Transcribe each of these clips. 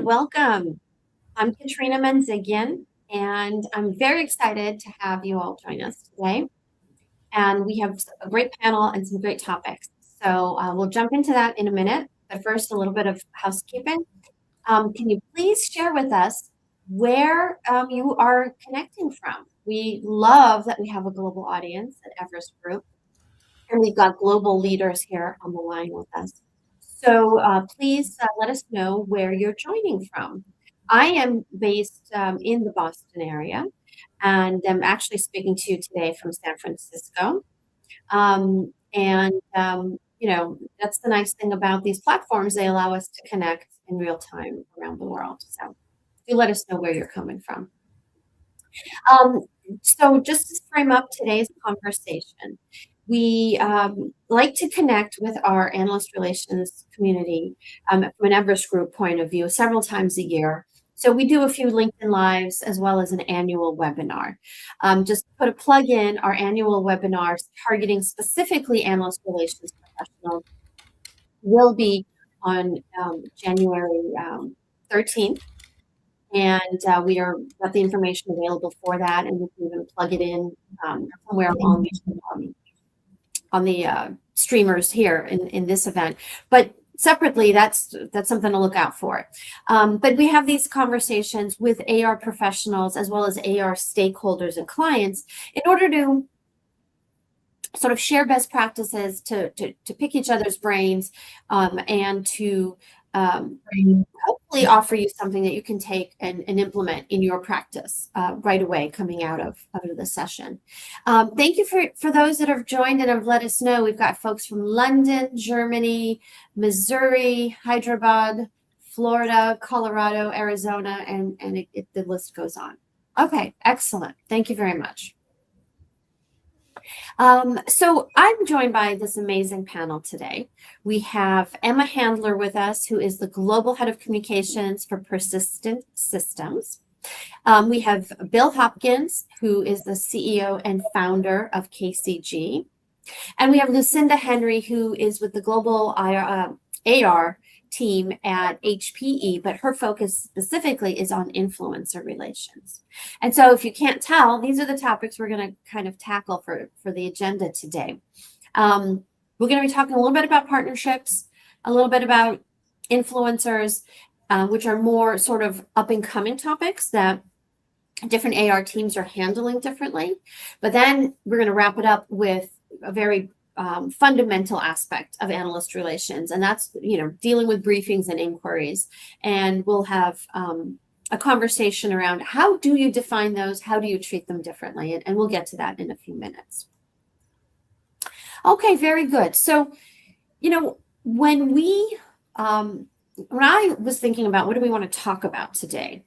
welcome. I'm Katrina Menzigian, and I'm very excited to have you all join us today. And we have a great panel and some great topics. So we'll jump into that in a minute. But first, a little bit of housekeeping. Can you please share with us where you are connecting from? We love that we have a global audience at Everest Group, and we've got global leaders here on the line with us. So please let us know where you're joining from. I am based in the Boston area, and I'm actually speaking to you today from San Francisco. That's the nice thing about these platforms. They allow us to connect in real time around the world. So do let us know where you're coming from. So just to frame up today's conversation, we like to connect with our analyst relations community from an Everest Group point of view several times a year. So we do a few LinkedIn Lives as well as an annual webinar. Just put a plug in, our annual webinars targeting specifically analyst relations professionals will be on January 13th. And we are got the information available for that, and we can even plug it in somewhere on the streamers here in this event. But separately, that's something to look out for. But we have these conversations with AR professionals as well as AR stakeholders and clients in order to sort of share best practices, to pick each other's brains, and to hopefully offer you something that you can take and implement in your practice right away coming out of the session. Thank you for those that have joined and have let us know. We've got folks from London, Germany, Missouri, Hyderabad, Florida, Colorado, Arizona, and the list goes on. Okay, excellent. Thank you very much. So I'm joined by this amazing panel today. We have Emma Handler with us, who is the Global Head of Communications for Persistent Systems. We have Bill Hopkins, who is the CEO and founder of KCG. And we have Lucinda Henry, who is with the Global AR team at HPE, but her focus specifically is on influencer relations. And so if you can't tell, these are the topics we're going to kind of tackle for the agenda today. We're going to be talking a little bit about partnerships, a little bit about influencers, which are more sort of up and coming topics that different AR teams are handling differently. But then we're going to wrap it up with a very fundamental aspect of analyst relations, and that's dealing with briefings and inquiries. And we'll have a conversation around how do you define those, how do you treat them differently, and we'll get to that in a few minutes. Okay, very good. So when I was thinking about what do we want to talk about today.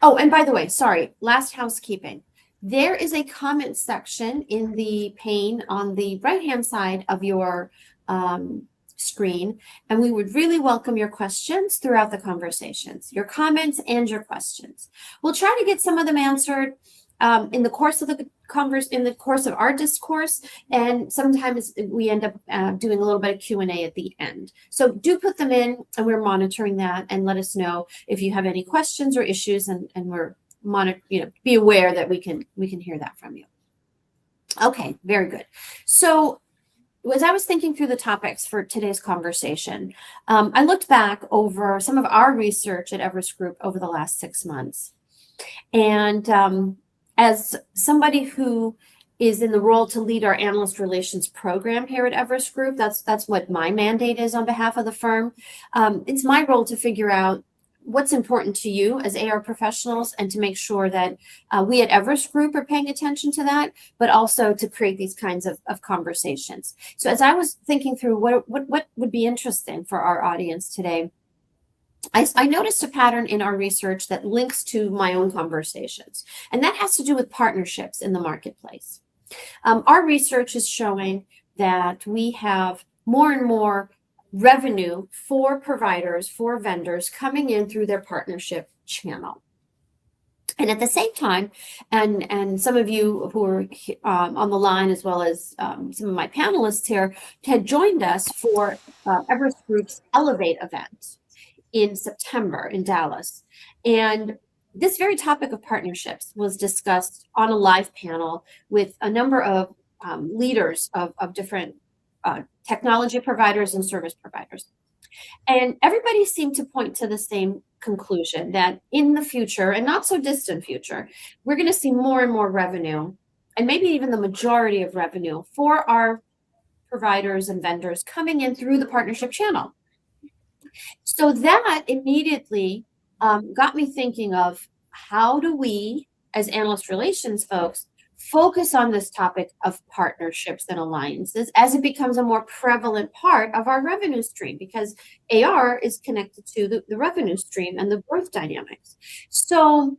Oh, and by the way, sorry, last housekeeping. There is a comment section in the pane on the right-hand side of your screen, and we would really welcome your questions throughout the conversations, your comments and your questions. We'll try to get some of them answered in the course of our discourse, and sometimes we end up doing a little bit of Q&A at the end. So do put them in, and we're monitoring that, and let us know if you have any questions or issues, and we're be aware that we can hear that from you. Okay, very good. So as I was thinking through the topics for today's conversation, I looked back over some of our research at Everest Group over the last 6 months. And as somebody who is in the role to lead our analyst relations program here at Everest Group, that's what my mandate is on behalf of the firm. It's my role to figure out what's important to you as AR professionals, and to make sure that we at Everest Group are paying attention to that, but also to create these kinds of conversations. So as I was thinking through what would be interesting for our audience today, I noticed a pattern in our research that links to my own conversations, and that has to do with partnerships in the marketplace. Our research is showing that we have more and more revenue for providers, for vendors coming in through their partnership channel. And at the same time, and some of you who are on the line, as well as some of my panelists here, had joined us for Everest Group's Elevate event in September in Dallas. And this very topic of partnerships was discussed on a live panel with a number of leaders of different technology providers and service providers. And everybody seemed to point to the same conclusion that in the future, and not so distant future, we're going to see more and more revenue, and maybe even the majority of revenue for our providers and vendors coming in through the partnership channel. So that immediately got me thinking of how do we, as analyst relations folks, focus on this topic of partnerships and alliances as it becomes a more prevalent part of our revenue stream, because AR is connected to the revenue stream and the growth dynamics. So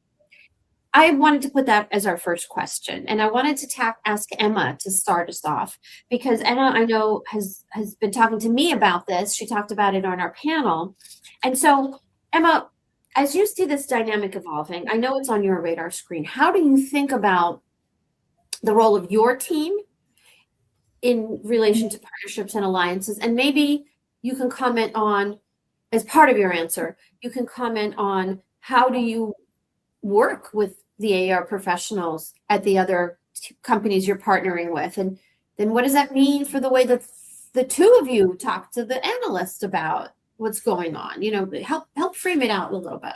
I wanted to put that as our first question, and I wanted to ask Emma to start us off, because Emma, I know, has been talking to me about this. She talked about it on our panel. And so, Emma, as you see this dynamic evolving, I know it's on your radar screen. How do you think about the role of your team in relation to partnerships and alliances? And maybe you can comment on, as part of your answer, you can comment on how do you work with the AR professionals at the other companies you're partnering with, and then what does that mean for the way that the two of you talk to the analyst about what's going on? Help frame it out a little bit.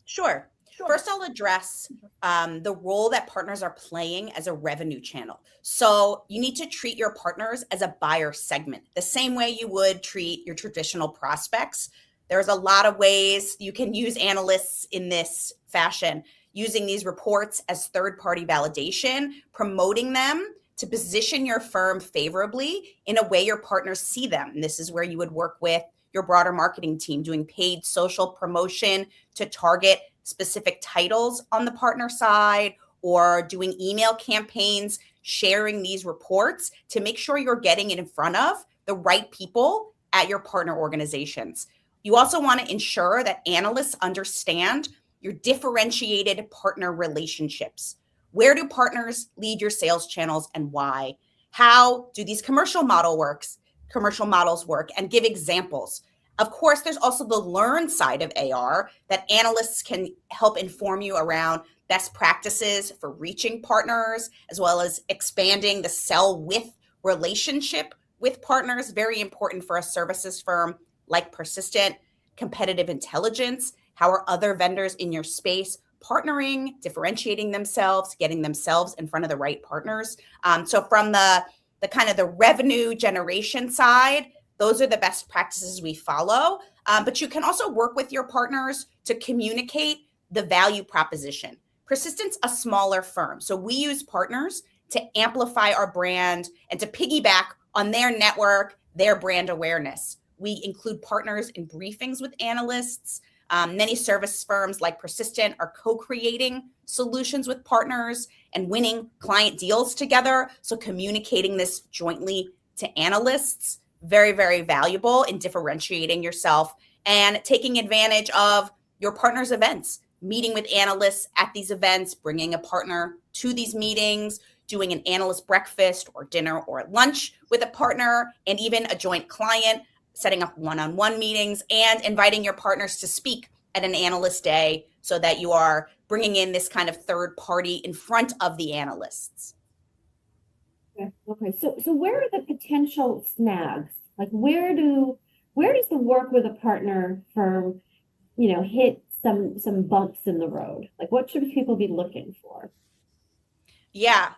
Sure. First, I'll address the role that partners are playing as a revenue channel. So you need to treat your partners as a buyer segment, the same way you would treat your traditional prospects. There's a lot of ways you can use analysts in this fashion, using these reports as third-party validation, promoting them to position your firm favorably in a way your partners see them. And this is where you would work with your broader marketing team, doing paid social promotion to target specific titles on the partner side, or doing email campaigns, sharing these reports to make sure you're getting it in front of the right people at your partner organizations. You also want to ensure that analysts understand your differentiated partner relationships. Where do partners lead your sales channels and why? How do these commercial models work, and give examples? Of course, there's also the learn side of AR that analysts can help inform you around best practices for reaching partners, as well as expanding the sell with relationship with partners. Very important for a services firm like Persistent. Competitive intelligence. How are other vendors in your space partnering, differentiating themselves, getting themselves in front of the right partners? So from the kind of the revenue generation side, those are the best practices we follow. But you can also work with your partners to communicate the value proposition. Persistent's a smaller firm, so we use partners to amplify our brand and to piggyback on their network, their brand awareness. We include partners in briefings with analysts. Many service firms like Persistent are co-creating solutions with partners and winning client deals together. So communicating this jointly to analysts, very, very valuable in differentiating yourself and taking advantage of your partners' events, meeting with analysts at these events, bringing a partner to these meetings, doing an analyst breakfast or dinner or lunch with a partner, and even a joint client, setting up one-on-one meetings, and inviting your partners to speak at an analyst day so that you are bringing in this kind of third party in front of the analysts. Okay. So where are the potential snags? Like where does the work with a partner firm, hit some bumps in the road? Like what should people be looking for? Yeah,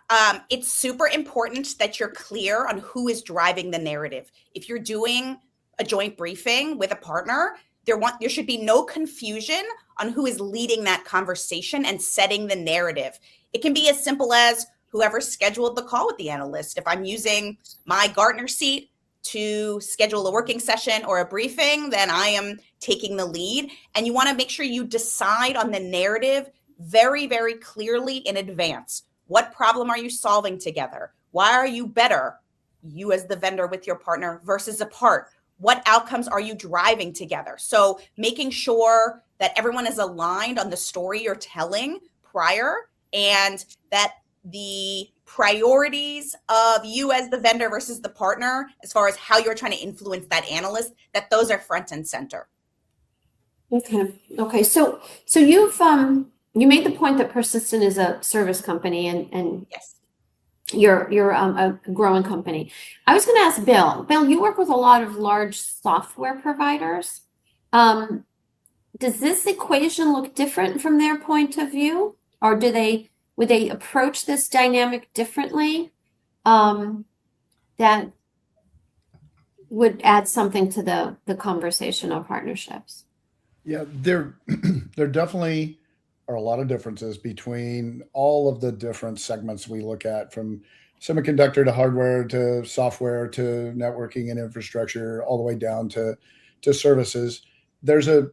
it's super important that you're clear on who is driving the narrative. If you're doing a joint briefing with a partner, there should be no confusion on who is leading that conversation and setting the narrative. It can be as simple as whoever scheduled the call with the analyst. If I'm using my Gartner seat to schedule a working session or a briefing, then I am taking the lead. And you want to make sure you decide on the narrative very, very clearly in advance. What problem are you solving together? Why are you better, you as the vendor with your partner versus apart? What outcomes are you driving together? So making sure that everyone is aligned on the story you're telling prior, and that the priorities of you as the vendor versus the partner, as far as how you're trying to influence that analyst, that those are front and center. Okay. Okay. So you've you made the point that Persistent is a service company and Yes. you're a growing company. I was going to ask Bill. Bill, you work with a lot of large software providers. Does this equation look different from their point of view, or would they approach this dynamic differently? That would add something to the conversation of partnerships. Yeah, there there definitely are a lot of differences between all of the different segments we look at, from semiconductor to hardware to software to networking and infrastructure, all the way down to services. There's a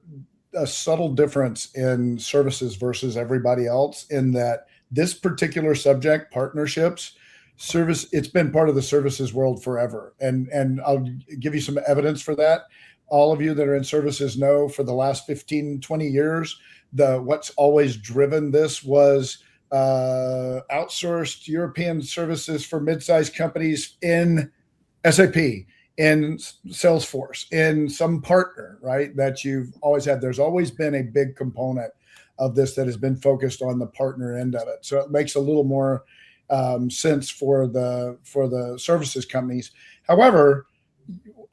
subtle difference in services versus everybody else, in that this particular subject, partnerships, service, it's been part of the services world forever. And I'll give you some evidence for that. All of you that are in services know, for the last 15, 20 years, what's always driven this was outsourced European services for mid-sized companies in SAP, in Salesforce, in some partner, right? That you've always had. There's always been a big component of this that has been focused on the partner end of it. So it makes a little more sense for the services companies. However,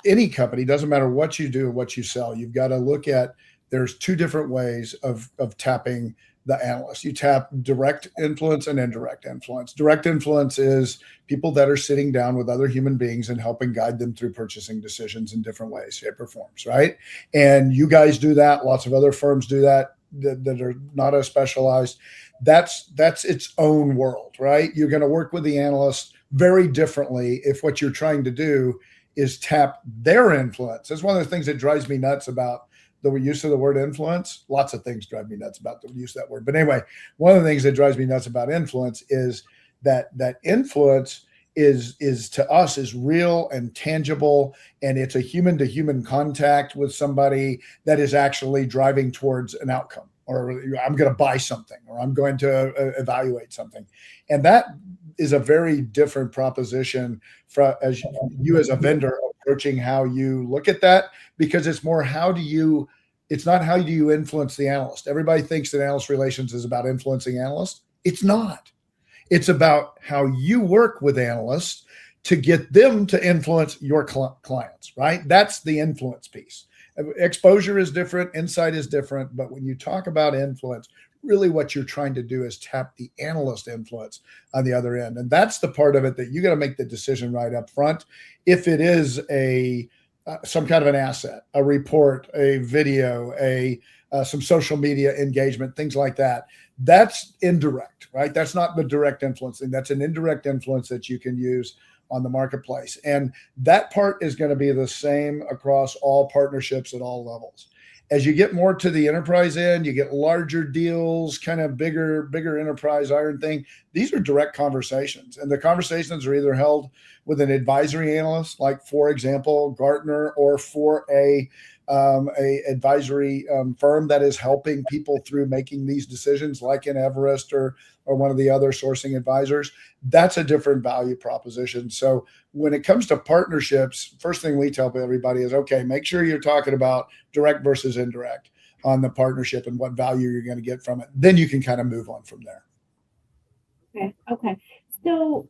any company, doesn't matter what you do, what you sell, you've got to look at, there's two different ways of tapping the analyst. You tap direct influence and indirect influence. Direct influence is people that are sitting down with other human beings and helping guide them through purchasing decisions in different ways, shape, or forms, right? And you guys do that. Lots of other firms do that that are not as specialized. That's its own world, right? You're going to work with the analyst very differently if what you're trying to do is tap their influence. That's one of the things that drives me nuts about the use of the word influence. Lots of things drive me nuts about the use of that word. But anyway, one of the things that drives me nuts about influence is that influence is to us is real and tangible, and it's a human to human contact with somebody that is actually driving towards an outcome, or I'm going to buy something, or I'm going to evaluate something. And that is a very different proposition as you as a vendor approaching how you look at that, because it's more it's not how do you influence the analyst. Everybody thinks that analyst relations is about influencing analysts. It's not. It's about how you work with analysts to get them to influence your clients, right? That's the influence piece. Exposure is different, insight is different, but when you talk about influence, really what you're trying to do is tap the analyst influence on the other end. And that's the part of it that you got to make the decision right up front. If it is some kind of an asset, a report, a video, some social media engagement, things like that, that's indirect, right? That's not the direct influencing. That's an indirect influence that you can use on the marketplace. And that part is going to be the same across all partnerships at all levels. As you get more to the enterprise end, you get larger deals, kind of bigger enterprise iron thing. These are direct conversations, and the conversations are either held with an advisory analyst, like, for example, Gartner, or for a advisory firm that is helping people through making these decisions, like in Everest or one of the other sourcing advisors. That's a different value proposition. So when it comes to partnerships, first thing we tell everybody is, okay, make sure you're talking about direct versus indirect on the partnership and what value you're going to get from it. Then you can kind of move on from there. Okay. So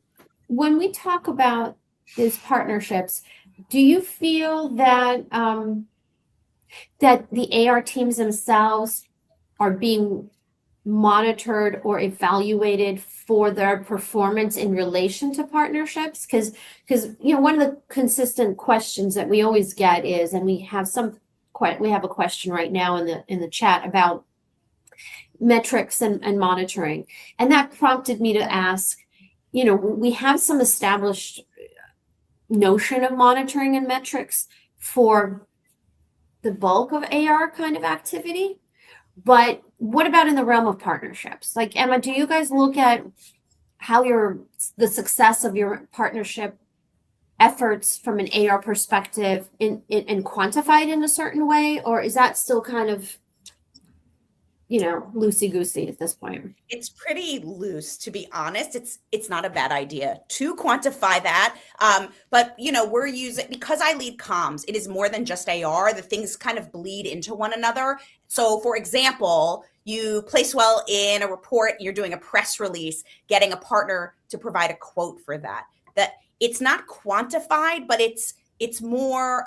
when we talk about these partnerships, do you feel that that the AR teams themselves are being monitored or evaluated for their performance in relation to partnerships? Because one of the consistent questions that we always get is, and we have a question right now in the chat about metrics and monitoring, and that prompted me to ask, we have some established notion of monitoring and metrics for the bulk of AR kind of activity, but what about in the realm of partnerships? Like, Emma, do you guys look at how the success of your partnership efforts from an AR perspective and quantified in a certain way, or is that still kind of loosey goosey at this point. It's pretty loose, to be honest. It's not a bad idea to quantify that. But we're using, because I lead comms, it is more than just AR. The things kind of bleed into one another. So for example, you place well in a report, you're doing a press release, getting a partner to provide a quote for that. That it's not quantified, but it's more,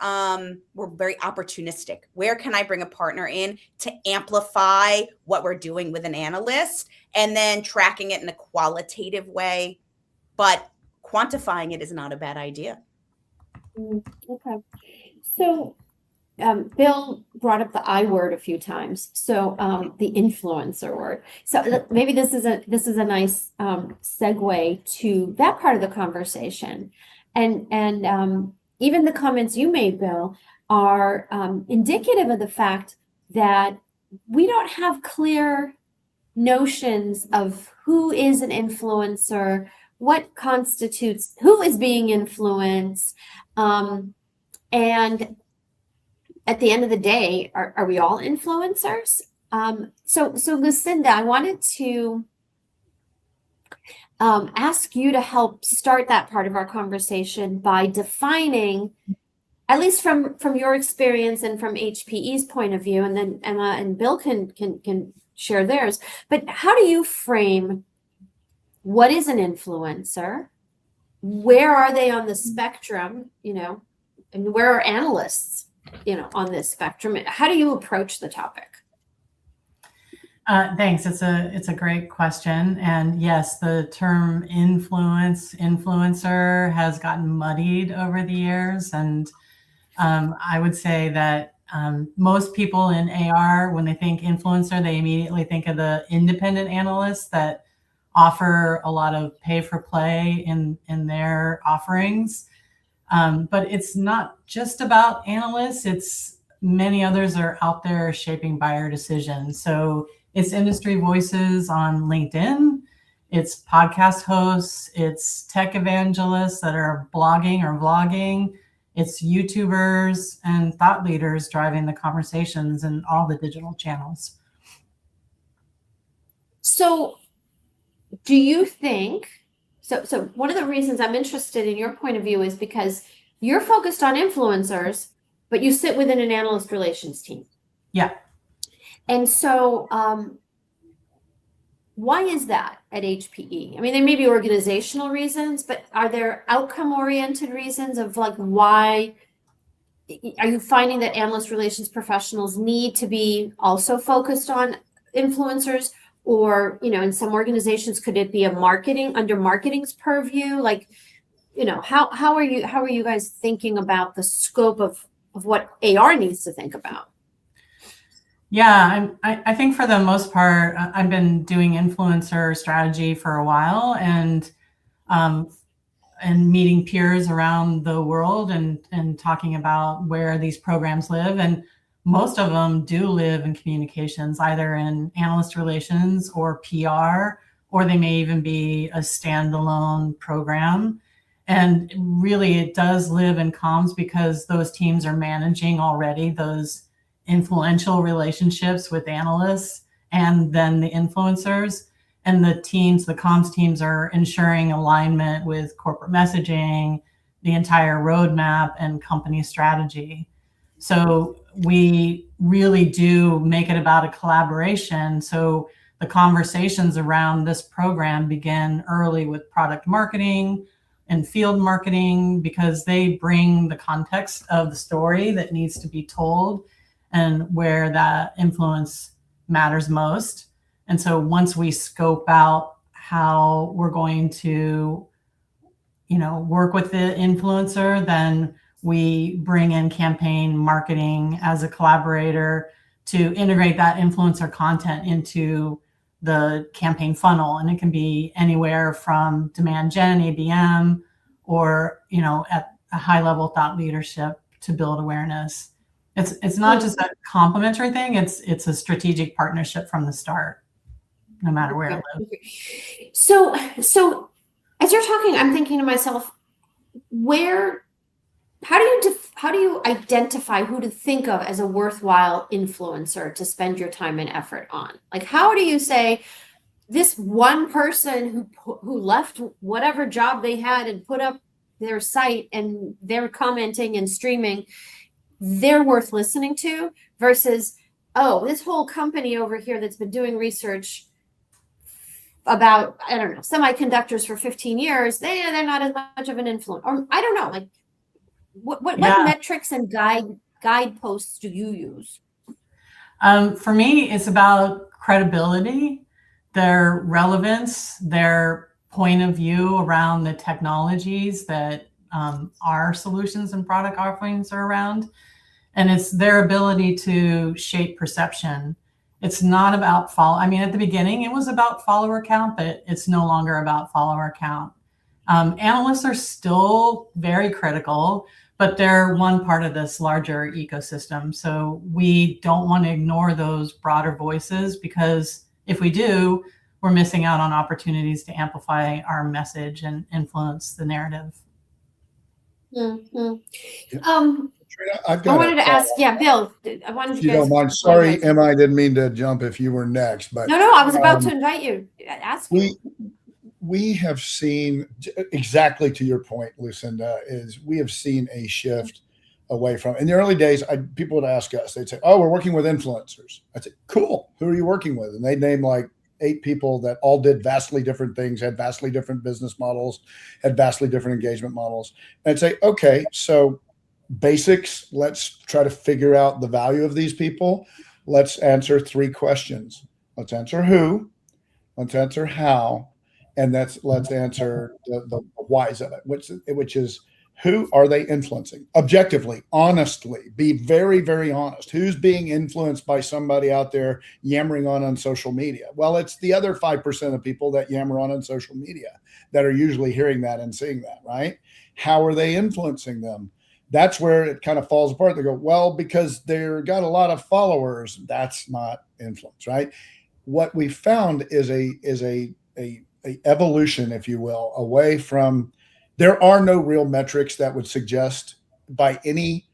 we're very opportunistic. Where can I bring a partner in to amplify what we're doing with an analyst, and then tracking it in a qualitative way, but quantifying it is not a bad idea. Okay. So Bill brought up the I word a few times. So the influencer word. So maybe this is a nice segue to that part of the conversation. And even the comments you made, Bill, are indicative of the fact that we don't have clear notions of who is an influencer, what constitutes, who is being influenced, and at the end of the day, are we all influencers? So Lucinda, I wanted to ask you to help start that part of our conversation by defining, at least from your experience and from HPE's point of view, and then Emma and Bill can share theirs. But how do you frame what is an influencer? Where are they on the spectrum? And where are analysts? On this spectrum? How do you approach the topic? Thanks. It's a great question. And yes, the term influencer has gotten muddied over the years. And I would say that most people in AR, when they think influencer, they immediately think of the independent analysts that offer a lot of pay for play in their offerings. But it's not just about analysts. It's many others are out there shaping buyer decisions. So it's industry voices on LinkedIn. It's podcast hosts. It's tech evangelists that are blogging or vlogging. It's YouTubers and thought leaders driving the conversations in all the digital channels. So do you think, so one of the reasons I'm interested in your point of view is because you're focused on influencers, but you sit within an analyst relations team. Yeah. And so why is that at HPE? I mean, there may be organizational reasons, but are there outcome-oriented reasons of why are you finding that analyst relations professionals need to be also focused on influencers? Or, in some organizations, could it be under marketing's purview? How are you guys thinking about the scope of what AR needs to think about? Yeah, I think for the most part, I've been doing influencer strategy for a while, and meeting peers around the world and talking about where these programs live. And most of them do live in communications, either in analyst relations or PR, or they may even be a standalone program. And really, it does live in comms because those teams are managing already those influential relationships with analysts and then the influencers. And the comms teams are ensuring alignment with corporate messaging, the entire roadmap, and company strategy. So we really do make it about a collaboration. So the conversations around this program begin early with product marketing and field marketing, because they bring the context of the story that needs to be told and where that influence matters most. And so once we scope out how we're going to, work with the influencer, then we bring in campaign marketing as a collaborator to integrate that influencer content into the campaign funnel. And it can be anywhere from demand gen, ABM, or, at a high level thought leadership to build awareness. It's not just a complementary thing. It's a strategic partnership from the start, no matter where it lives. So as you're talking, I'm thinking to myself, where how do you identify who to think of as a worthwhile influencer to spend your time and effort on? Like, how do you say this one person who left whatever job they had and put up their site and they're commenting and streaming, they're worth listening to, versus, oh, this whole company over here that's been doing research about, I don't know, semiconductors for 15 years, they're not as much of an influence. Or I don't know, like what metrics and guideposts do you use? For me, it's about credibility, their relevance, their point of view around the technologies that our solutions and product offerings are around. And it's their ability to shape perception. It's not about at the beginning, it was about follower count, but it's no longer about follower count. Analysts are still very critical, but they're one part of this larger ecosystem. So we don't want to ignore those broader voices, because if we do, we're missing out on opportunities to amplify our message and influence the narrative. Mm-hmm. I've I wanted to ask, Bill, I wanted if you don't mind. Sorry, Emma, I didn't mean to jump if you were next, but no, I was about to invite you. Ask you. We have seen, exactly to your point, Lucinda, is we have seen a shift away from, in the early days, people would ask us, they'd say, oh, we're working with influencers. I'd say, cool, who are you working with? And they'd name like 8 people that all did vastly different things, had vastly different business models, had vastly different engagement models. And I'd say, okay, so basics, let's try to figure out the value of these people. Let's answer 3 questions. Let's answer who, let's answer how, and let's answer the whys of it, which is, who are they influencing? Objectively, honestly, be very, very honest. Who's being influenced by somebody out there yammering on social media? Well, it's the other 5% of people that yammer on social media that are usually hearing that and seeing that, right? How are they influencing them? That's where it kind of falls apart. They go, well, because they've got a lot of followers. That's not influence, right? What we found is a evolution, if you will, away from, there are no real metrics that would suggest by any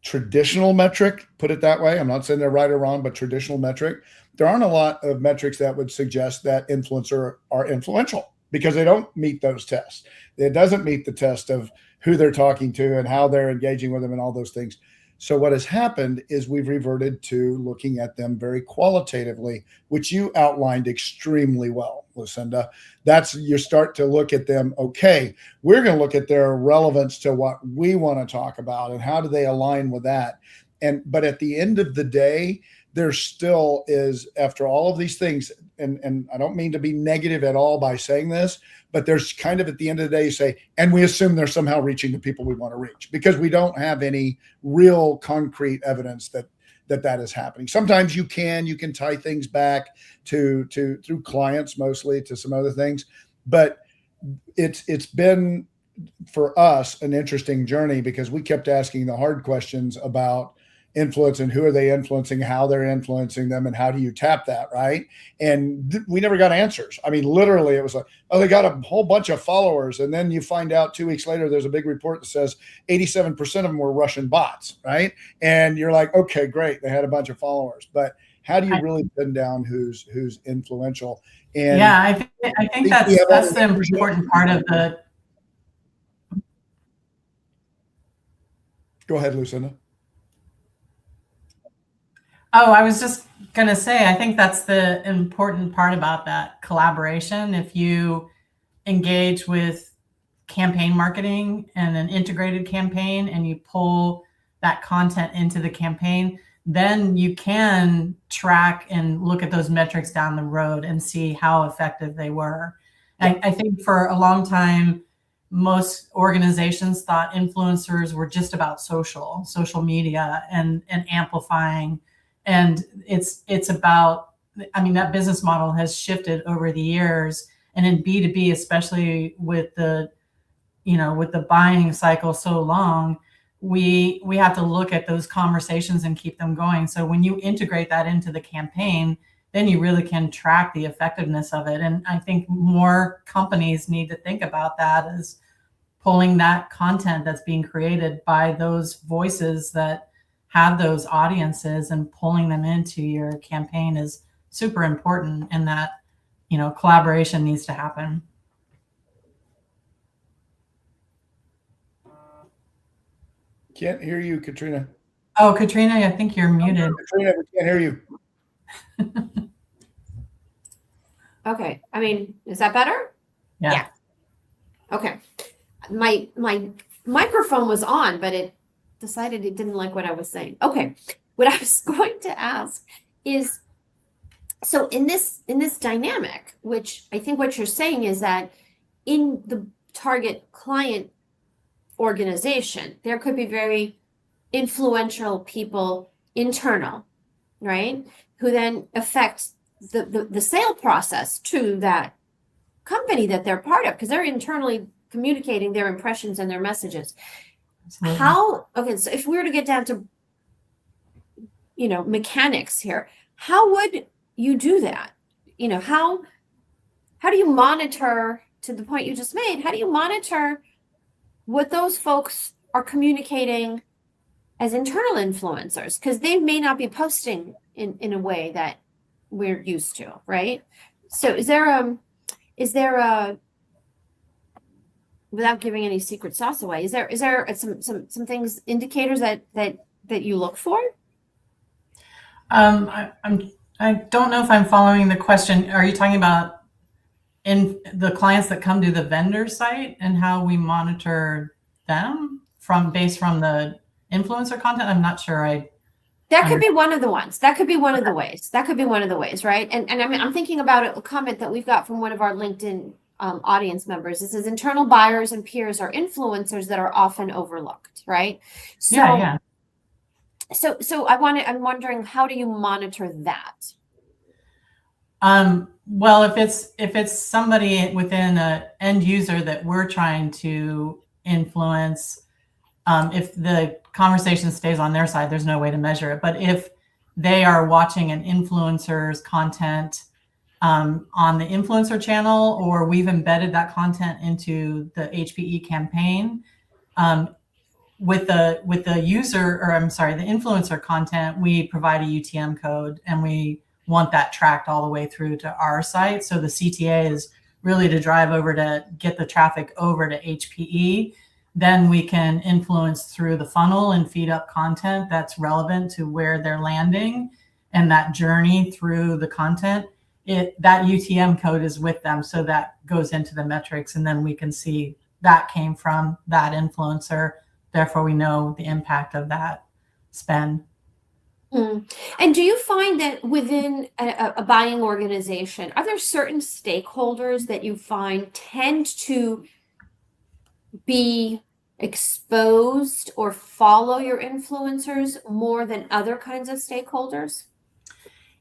traditional metric, put it that way. I'm not saying they're right or wrong, but traditional metric, there aren't a lot of metrics that would suggest that influencers are influential, because they don't meet those tests. It doesn't meet the test of who they're talking to and how they're engaging with them and all those things. So what has happened is we've reverted to looking at them very qualitatively, which you outlined extremely well, Lucinda. That's, you start to look at them. Okay, we're going to look at their relevance to what we want to talk about and how do they align with that. But at the end of the day, there still is, after all of these things, and I don't mean to be negative at all by saying this, but there's kind of, at the end of the day, you say, and we assume they're somehow reaching the people we want to reach, because we don't have any real concrete evidence that is happening. Sometimes you can tie things back to through clients, mostly to some other things, but it's been for us an interesting journey, because we kept asking the hard questions about influence and who are they influencing, how they're influencing them, and how do you tap that, right? And we never got answers. I mean, literally, it was like, oh, they got a whole bunch of followers, and then you find out 2 weeks later there's a big report that says 87% of them were Russian bots, right? And you're like, okay, great, they had a bunch of followers, but how do you really pin down who's influential? And yeah, I think that's the important part of the. Go ahead, Lucinda. Oh, I was just going to say, I think that's the important part about that collaboration. If you engage with campaign marketing and an integrated campaign, and you pull that content into the campaign, then you can track and look at those metrics down the road and see how effective they were. And I think for a long time, most organizations thought influencers were just about social media and amplifying. And it's about, I mean, that business model has shifted over the years. And in B2B, especially with the buying cycle so long, we have to look at those conversations and keep them going. So when you integrate that into the campaign, then you really can track the effectiveness of it. And I think more companies need to think about that, as pulling that content that's being created by those voices that have those audiences and pulling them into your campaign is super important, and that, collaboration needs to happen. Can't hear you, Katrina. Oh, Katrina, I think you're muted. Katrina, we can't hear you. Okay. I mean, is that better? Yeah. Okay. My microphone was on, but it decided it didn't like what I was saying. Okay. What I was going to ask is, so in this dynamic, which I think what you're saying is that in the target client organization, there could be very influential people internal, right? Who then affect the sale process to that company that they're part of, because they're internally communicating their impressions and their messages. Absolutely. So if we were to get down to, mechanics here, how would you do that? How do you monitor, to the point you just made, how do you monitor what those folks are communicating as internal influencers? Because they may not be posting in a way that we're used to, right? So is there a, without giving any secret sauce away, is there some things, indicators that you look for? I don't know if I'm following the question. Are you talking about in the clients that come to the vendor site and how we monitor them based from the influencer content? I'm not sure. That could be one of the ones. That could be one of the ways. That could be one of the ways, right? And I mean, I'm thinking about a comment that we've got from one of our LinkedIn audience members. It says internal buyers and peers are influencers that are often overlooked, right? So, yeah. So I'm wondering, how do you monitor that? Well, if it's somebody within an end user that we're trying to influence, if the conversation stays on their side, there's no way to measure it. But if they are watching an influencer's content on the influencer channel, or we've embedded that content into the HPE campaign, with the user, or I'm sorry, the influencer content, we provide a UTM code, and we want that tracked all the way through to our site. So the CTA is really to drive over to get the traffic over to HPE. Then we can influence through the funnel and feed up content that's relevant to where they're landing, and that journey through the content. That UTM code is with them, so that goes into the metrics, and then we can see that came from that influencer. Therefore, we know the impact of that spend. And do you find that within a buying organization, are there certain stakeholders that you find tend to be exposed or follow your influencers more than other kinds of stakeholders?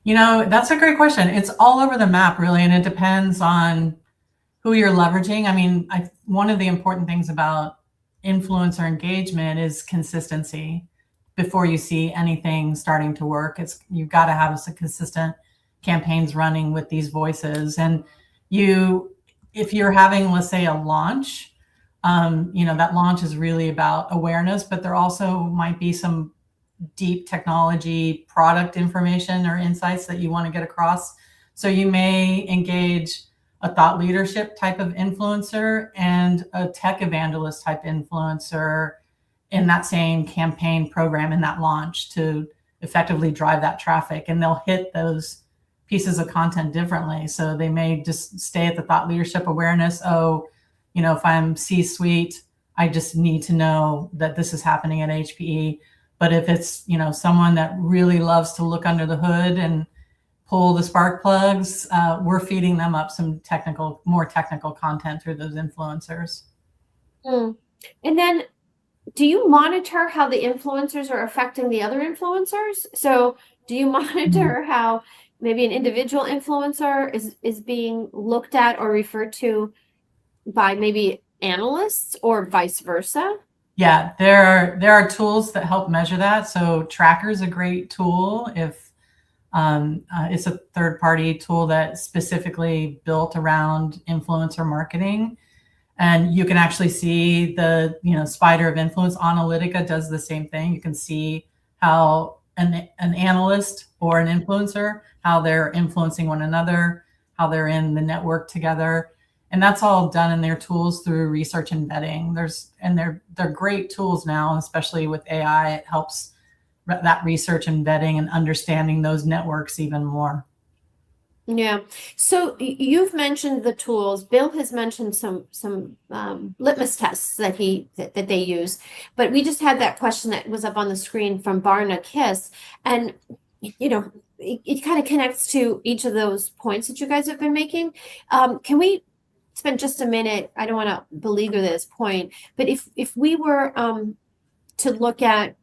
That's a great question. It's all over the map, really, and it depends on who you're leveraging. I mean, one of the important things about influencer engagement is consistency. Before you see anything starting to work, you've got to have some consistent campaigns running with these voices. And if you're having, let's say, a launch, that launch is really about awareness, but there also might be some deep technology product information or insights that you want to get across. So you may engage a thought leadership type of influencer and a tech evangelist type influencer in that same campaign program, in that launch, to effectively drive that traffic. And they'll hit those pieces of content differently. So they may just stay at the thought leadership awareness. If I'm C-suite, I just need to know that this is happening at HPE. But if it's, someone that really loves to look under the hood and pull the spark plugs, we're feeding them up some more technical content through those influencers. And then, do you monitor how the influencers are affecting the other influencers? So do you monitor how maybe an individual influencer is being looked at or referred to by maybe analysts, or vice versa? Yeah, there are tools that help measure that. So Tracker is a great tool. If it's a third-party tool that's specifically built around influencer marketing. And you can actually see the, spider of influence. Analytica does the same thing. You can see how an analyst or an influencer, how they're influencing one another, how they're in the network together. And that's all done in their tools through research and vetting. They're great tools now, especially with AI. It helps that research and vetting and understanding those networks even more. Yeah. So you've mentioned the tools. Bill has mentioned some litmus tests that they use, but we just had that question that was up on the screen from Barna Kiss, and it kind of connects to each of those points that you guys have been making. Can we spend just a minute? I don't want to beleaguer this point, but if we were to look at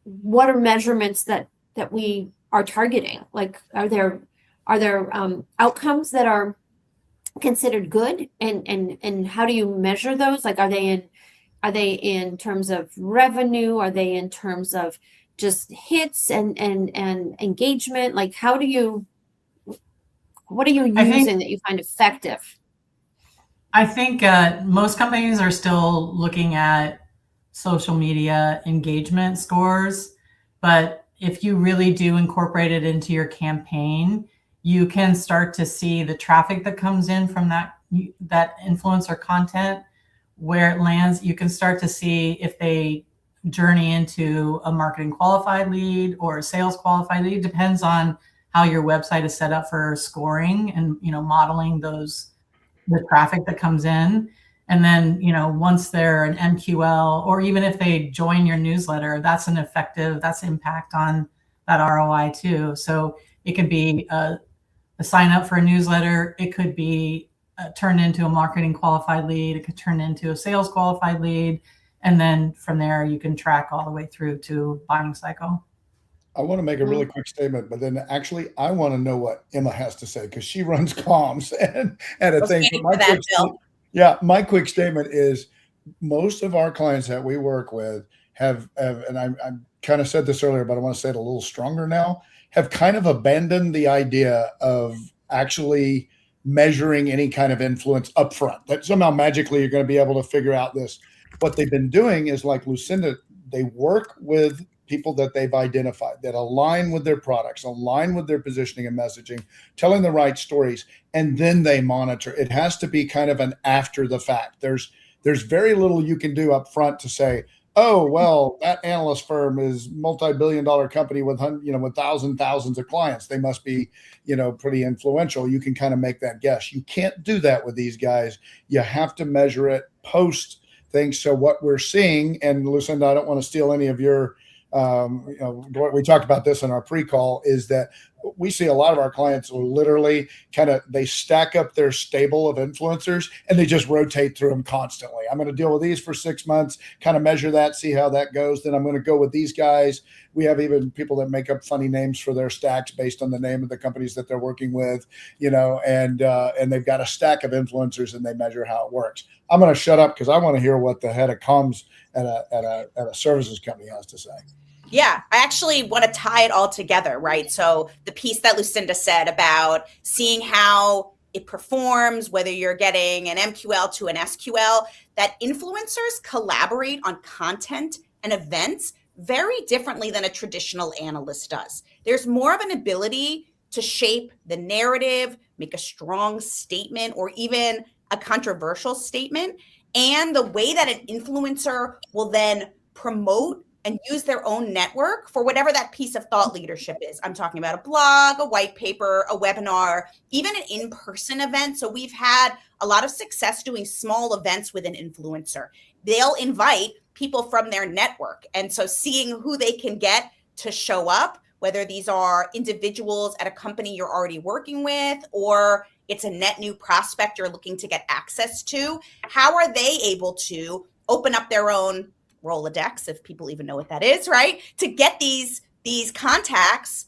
what are measurements that we are targeting, like are there outcomes that are considered good, and how do you measure those? Like, are they in terms of revenue? Are they in terms of just hits and engagement? Like, what are you using that you find effective? I think most companies are still looking at social media engagement scores, but if you really do incorporate it into your campaign, you can start to see the traffic that comes in from that influencer content, where it lands. You can start to see if they journey into a marketing qualified lead or a sales qualified lead. Depends on how your website is set up for scoring and modeling the traffic that comes in. And then once they're an MQL, or even if they join your newsletter, that's impact on that ROI too. So it could be a sign up for a newsletter. It could be turned into a marketing qualified lead. It could turn into a sales qualified lead. And then from there, you can track all the way through to buying cycle. I want to make a really quick statement, but then actually I want to know what Emma has to say, because she runs comms and a thing. My quick statement is most of our clients that we work with have and I kind of said this earlier, but I want to say it a little stronger now, have kind of abandoned the idea of actually measuring any kind of influence upfront, that somehow magically you're going to be able to figure out this. What they've been doing is, like Lucinda, they work with people that they've identified that align with their products, align with their positioning and messaging, telling the right stories, and then they monitor. It has to be kind of an after the fact. There's very little you can do up front to say, oh, well, that analyst firm is multi-billion-dollar company with thousands of clients. They must be, pretty influential. You can kind of make that guess. You can't do that with these guys. You have to measure it post things. So what we're seeing, and Lucinda, I don't want to steal any of your we talked about this in our pre-call, is that we see a lot of our clients literally they stack up their stable of influencers and they just rotate through them constantly. I'm going to deal with these for 6 months, kind of measure that, see how that goes. Then I'm going to go with these guys. We have even people that make up funny names for their stacks based on the name of the companies that they're working with, and they've got a stack of influencers and they measure how it works. I'm going to shut up because I want to hear what the head of comms at a services company has to say. Yeah, I actually want to tie it all together, right? So the piece that Lucinda said about seeing how it performs, whether you're getting an MQL to an SQL, that influencers collaborate on content and events very differently than a traditional analyst does. There's more of an ability to shape the narrative, make a strong statement, or even a controversial statement. And the way that an influencer will then promote and use their own network for whatever that piece of thought leadership is. I'm talking about a blog, a white paper, a webinar, even an in-person event. So we've had a lot of success doing small events with an influencer. They'll invite people from their network. And so seeing who they can get to show up, whether these are individuals at a company you're already working with, or it's a net new prospect you're looking to get access to, how are they able to open up their own Rolodex, if people even know what that is, right? To get these contacts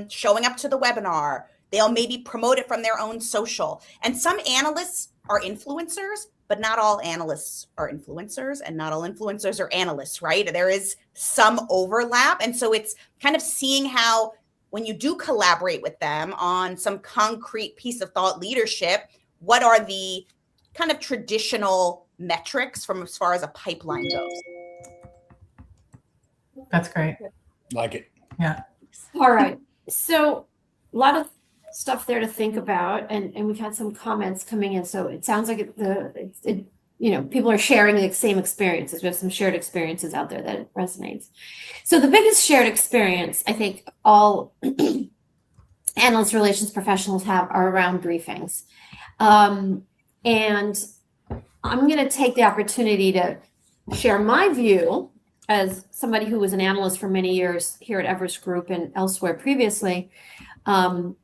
showing up to the webinar. They'll maybe promote it from their own social. And some analysts are influencers, but not all analysts are influencers, and not all influencers are analysts, right? There is some overlap. And so it's kind of seeing how, when you do collaborate with them on some concrete piece of thought leadership, what are the kind of traditional metrics from as far as a pipeline goes. That's great. Like it. Yeah. All right. So a lot of stuff there to think about, and we've had some comments coming in. So it sounds like people are sharing the same experiences. We have some shared experiences out there that it resonates. So the biggest shared experience I think all analyst relations professionals have are around briefings. And I'm going to take the opportunity to share my view as somebody who was an analyst for many years here at Everest Group and elsewhere previously, to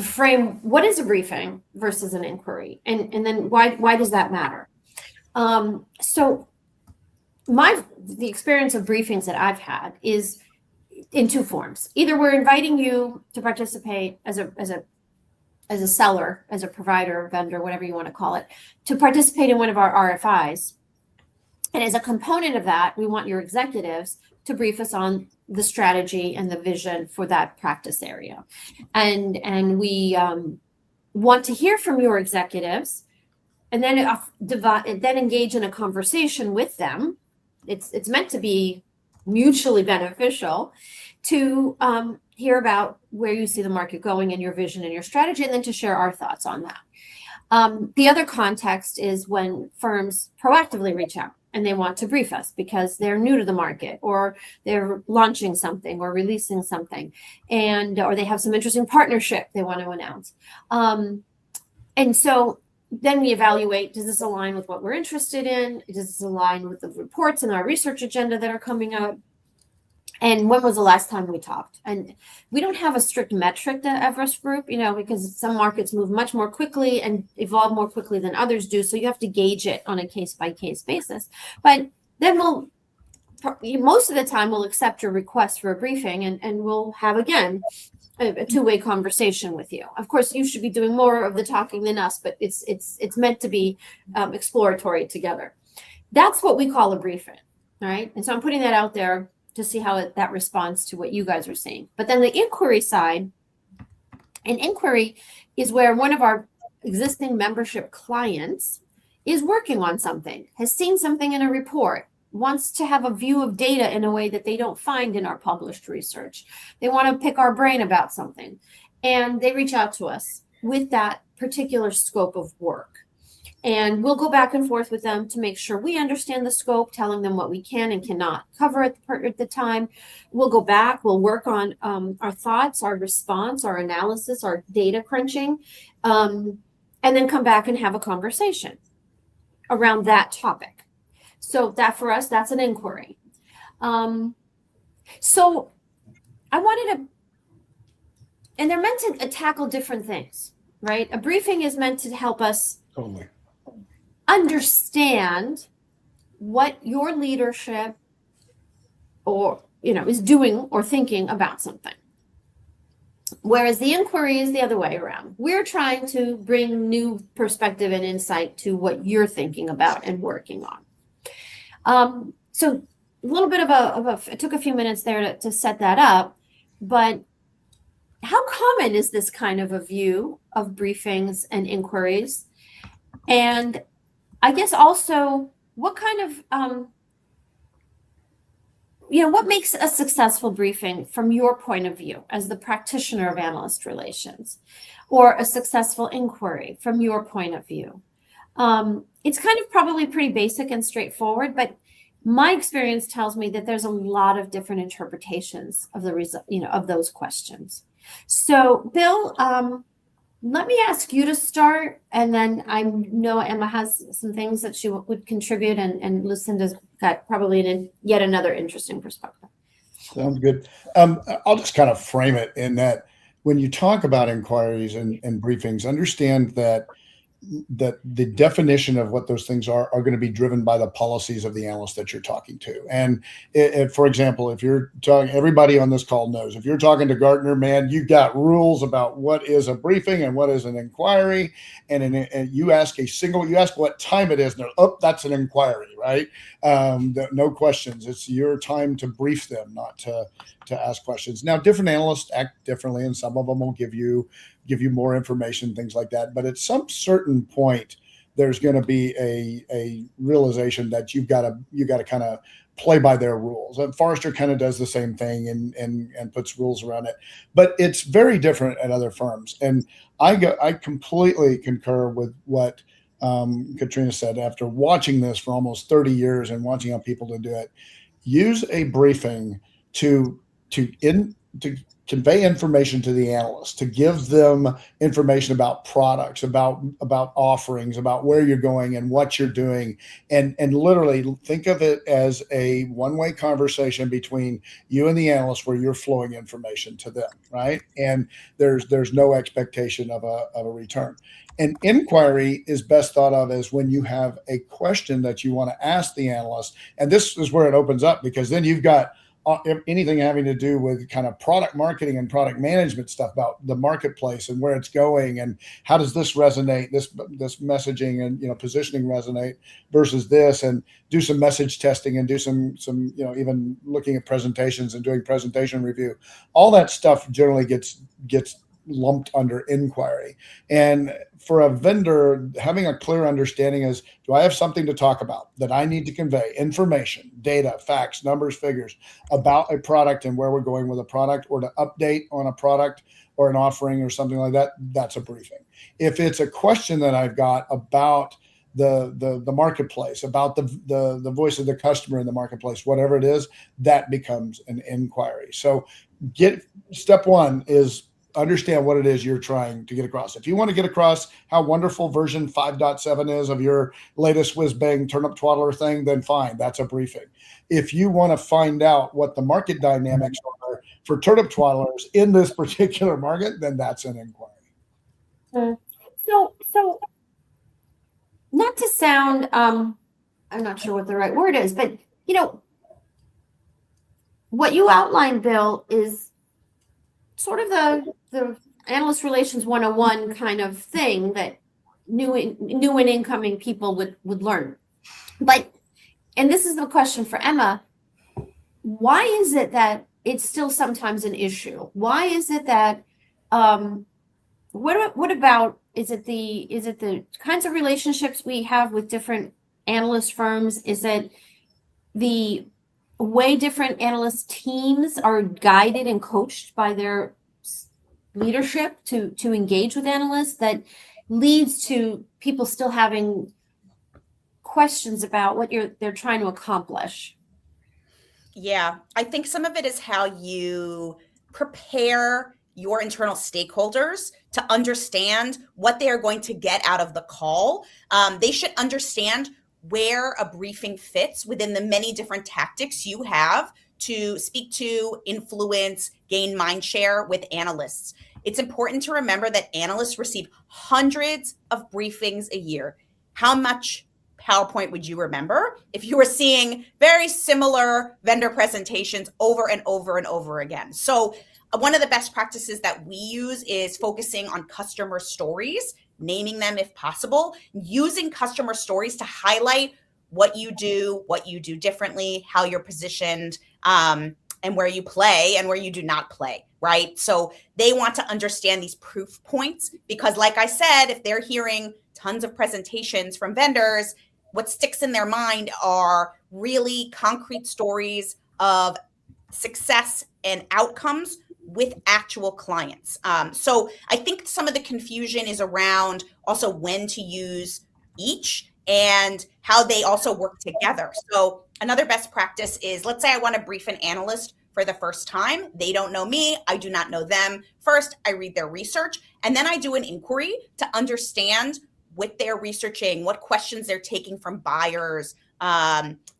frame what is a briefing versus an inquiry, and then why does that matter? So the experience of briefings that I've had is in two forms. Either we're inviting you to participate as a seller, as a provider, vendor, whatever you want to call it, to participate in one of our RFIs. And as a component of that, we want your executives to brief us on the strategy and the vision for that practice area. And we want to hear from your executives and then engage in a conversation with them. It's meant to be mutually beneficial to hear about where you see the market going and your vision and your strategy, and then to share our thoughts on that. The other context is when firms proactively reach out and they want to brief us because they're new to the market, or they're launching something or releasing something, or they have some interesting partnership they want to announce. And so then we evaluate, does this align with what we're interested in? Does this align with the reports and our research agenda that are coming up? And when was the last time we talked? And we don't have a strict metric at Everest Group, because some markets move much more quickly and evolve more quickly than others do. So you have to gauge it on a case-by-case basis. But then most of the time, we'll accept your request for a briefing, and we'll have, again, a two-way conversation with you. Of course, you should be doing more of the talking than us, but it's meant to be exploratory together. That's what we call a briefing, right? And so I'm putting that out there to see how that responds to what you guys are saying. But then the inquiry side, an inquiry is where one of our existing membership clients is working on something, has seen something in a report, wants to have a view of data in a way that they don't find in our published research. They want to pick our brain about something, and they reach out to us with that particular scope of work. And we'll go back and forth with them to make sure we understand the scope, telling them what we can and cannot cover at the time. We'll go back, we'll work on our thoughts, our response, our analysis, our data crunching, and then come back and have a conversation around that topic. So that for us, that's an inquiry. So I wanted to, and they're meant to tackle different things, right? A briefing is meant to help us Totally understand what your leadership is doing or thinking about something. Whereas the inquiry is the other way around. We're trying to bring new perspective and insight to what you're thinking about and working on. So a little bit it took a few minutes there to set that up, but how common is this kind of a view of briefings and inquiries? And I guess also, what kind of, what makes a successful briefing from your point of view as the practitioner of analyst relations, or a successful inquiry from your point of view? It's kind of probably pretty basic and straightforward, but my experience tells me that there's a lot of different interpretations of of those questions. So, Bill, let me ask you to start, and then I know Emma has some things that she would contribute, and Lucinda's got probably yet another interesting perspective. Sounds good. I'll just kind of frame it in that when you talk about inquiries and briefings, understand that the definition of what those things are going to be driven by the policies of the analyst that you're talking to. And for example, if you're talking, everybody on this call knows, if you're talking to Gartner, man, you've got rules about what is a briefing and what is an inquiry. And you ask what time it is, and that's an inquiry, right? No questions. It's your time to brief them, not to ask questions. Now, different analysts act differently, and some of them will give you give you more information, things like that. But at some certain point, there's going to be a realization that you got to kind of play by their rules. And Forrester kind of does the same thing and puts rules around it, but it's very different at other firms. And I completely concur with what Katrina said. After watching this for almost 30 years and watching how people do it, use a briefing to convey information to the analyst, to give them information about products, about offerings, about where you're going and what you're doing, and literally think of it as a one-way conversation between you and the analyst where you're flowing information to them, right? And there's no expectation of a return. An inquiry is best thought of as when you have a question that you want to ask the analyst, and this is where it opens up, because then you've got anything having to do with kind of product marketing and product management stuff about the marketplace and where it's going and how does this resonate, this messaging and positioning resonate versus this, and do some message testing and do some even looking at presentations and doing presentation review. All that stuff generally gets lumped under inquiry. And for a vendor, having a clear understanding is, do I have something to talk about that I need to convey information, data, facts, numbers, figures about a product and where we're going with a product, or to update on a product or an offering or something like that? That's a briefing. If it's a question that I've got about the marketplace, about the voice of the customer in the marketplace, whatever it is, that becomes an inquiry. So step one is understand what it is you're trying to get across. If you want to get across how wonderful version 5.7 is of your latest whiz-bang turnip twaddler thing, then fine, that's a briefing. If you want to find out what the market dynamics are for turnip twaddlers in this particular market, then that's an inquiry. So not to sound, I'm not sure what the right word is, but what you outlined, Bill, is sort of the analyst relations 101 kind of thing that new and incoming people would learn. But, and this is the question for Emma, why is it that it's still sometimes an issue? Why is it that, what about, is it the kinds of relationships we have with different analyst firms? Is it the way different analyst teams are guided and coached by their leadership to engage with analysts that leads to people still having questions about what they're trying to accomplish? Yeah, I think some of it is how you prepare your internal stakeholders to understand what they are going to get out of the call. They should understand where a briefing fits within the many different tactics you have to speak to, influence, gain mind share with analysts. It's important to remember that analysts receive hundreds of briefings a year. How much PowerPoint would you remember if you were seeing very similar vendor presentations over and over and over again? So one of the best practices that we use is focusing on customer stories, naming them if possible, using customer stories to highlight what you do differently, how you're positioned, and where you play and where you do not play, right? So they want to understand these proof points because, like I said, if they're hearing tons of presentations from vendors, what sticks in their mind are really concrete stories of success and outcomes with actual clients. So I think some of the confusion is around also when to use each and how they also work together. So another best practice is, let's say I want to brief an analyst for the first time. They don't know me. I do not know them. First, I read their research, and then I do an inquiry to understand what they're researching, what questions they're taking from buyers,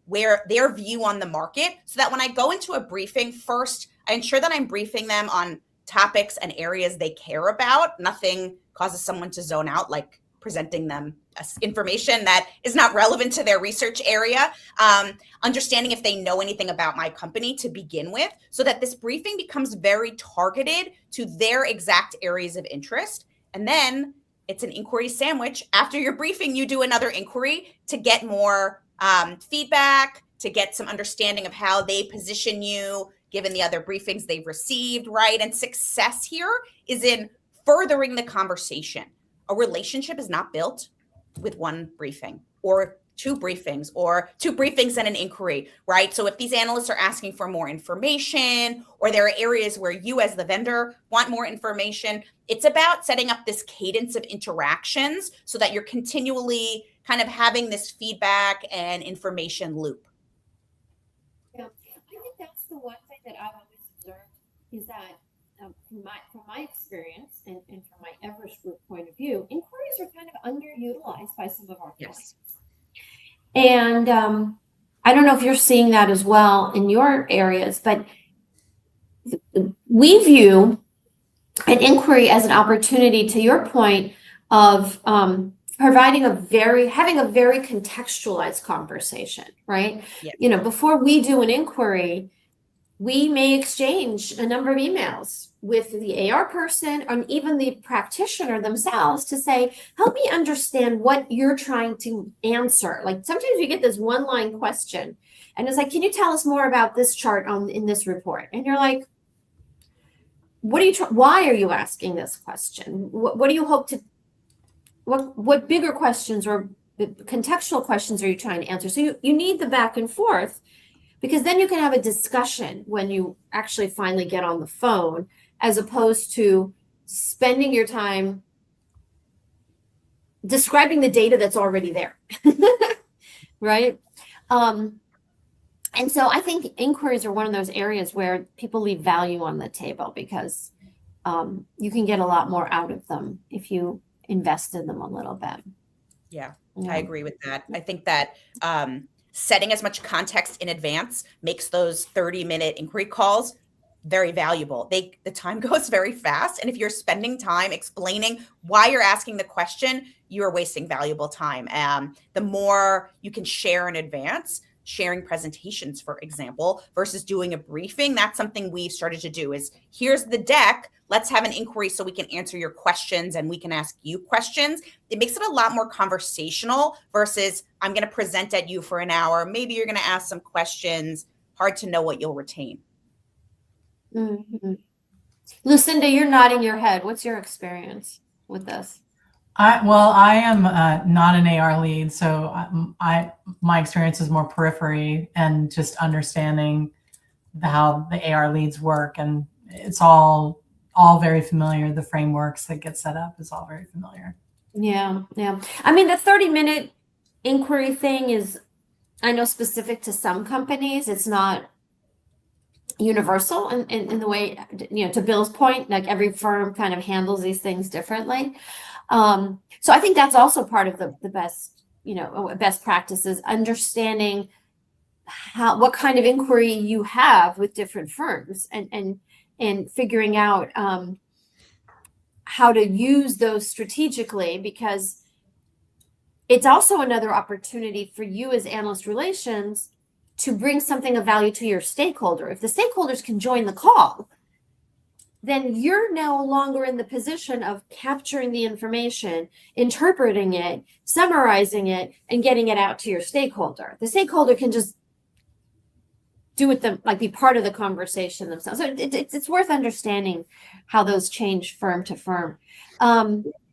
where their view on the market, so that when I go into a briefing, first, I ensure that I'm briefing them on topics and areas they care about. Nothing causes someone to zone out, like presenting them information that is not relevant to their research area. Understanding if they know anything about my company to begin with, so that this briefing becomes very targeted to their exact areas of interest. And then it's an inquiry sandwich. After your briefing, you do another inquiry to get more feedback, to get some understanding of how they position you, given the other briefings they've received, right? And success here is in furthering the conversation. A relationship is not built with one briefing or two briefings and an inquiry, right? So if these analysts are asking for more information, or there are areas where you as the vendor want more information, it's about setting up this cadence of interactions so that you're continually kind of having this feedback and information loop. Yeah, I think that's the one thing that I've always observed is that from my experience and from my Everest Group point of view, inquiries are kind of underutilized by some of our clients. And I don't know if you're seeing that as well in your areas, but we view an inquiry as an opportunity, to your point, of having a very contextualized conversation, right? Yeah. Before we do an inquiry, we may exchange a number of emails with the AR person and even the practitioner themselves to say, help me understand what you're trying to answer. Like sometimes we get this one-line question and it's like, can you tell us more about this chart in this report? And you're like, why are you asking this question? What do you hope to, what bigger questions or contextual questions are you trying to answer? So you need the back and forth, because then you can have a discussion when you actually finally get on the phone, as opposed to spending your time describing the data that's already there, right? And so I think inquiries are one of those areas where people leave value on the table, because you can get a lot more out of them if you invest in them a little bit. Yeah, I agree with that. I think that setting as much context in advance makes those 30-minute inquiry calls very valuable. The time goes very fast. And if you're spending time explaining why you're asking the question, you're wasting valuable time. The more you can share in advance, sharing presentations, for example, versus doing a briefing, that's something we've started to do is, here's the deck, let's have an inquiry so we can answer your questions and we can ask you questions. It makes it a lot more conversational versus I'm going to present at you for an hour. Maybe you're going to ask some questions. Hard to know what you'll retain. Mm-hmm. Lucinda, you're nodding your head. What's your experience with this? I am not an AR lead, so my experience is more periphery and just understanding how the AR leads work, and it's all very familiar. The frameworks that get set up is all very familiar. Yeah. I mean, the 30-minute inquiry thing is, I know, specific to some companies. It's not universal in the way, to Bill's point, like every firm kind of handles these things differently. So I think that's also part of the best practices, understanding what kind of inquiry you have with different firms and figuring out how to use those strategically, because it's also another opportunity for you as analyst relations to bring something of value to your stakeholder. If the stakeholders can join the call, then you're no longer in the position of capturing the information, interpreting it, summarizing it, and getting it out to your stakeholder. The stakeholder can just do it, be part of the conversation themselves. So it's worth understanding how those change firm to firm.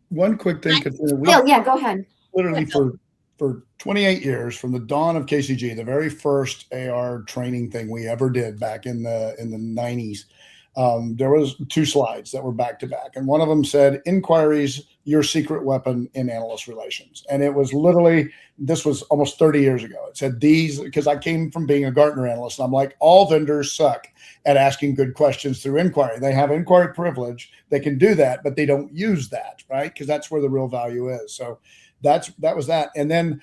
One quick thing, Katrina. Yeah, go ahead. Literally for 28 years, from the dawn of KCG, the very first AR training thing we ever did back in the 90s, there was 2 slides that were back to back, and one of them said, "Inquiries, your secret weapon in analyst relations." And it was literally, this was almost 30 years ago. It said these, because I came from being a Gartner analyst, and I'm like, all vendors suck at asking good questions through inquiry. They have inquiry privilege. They can do that, but they don't use that, right? Because that's where the real value is. So that was that. And then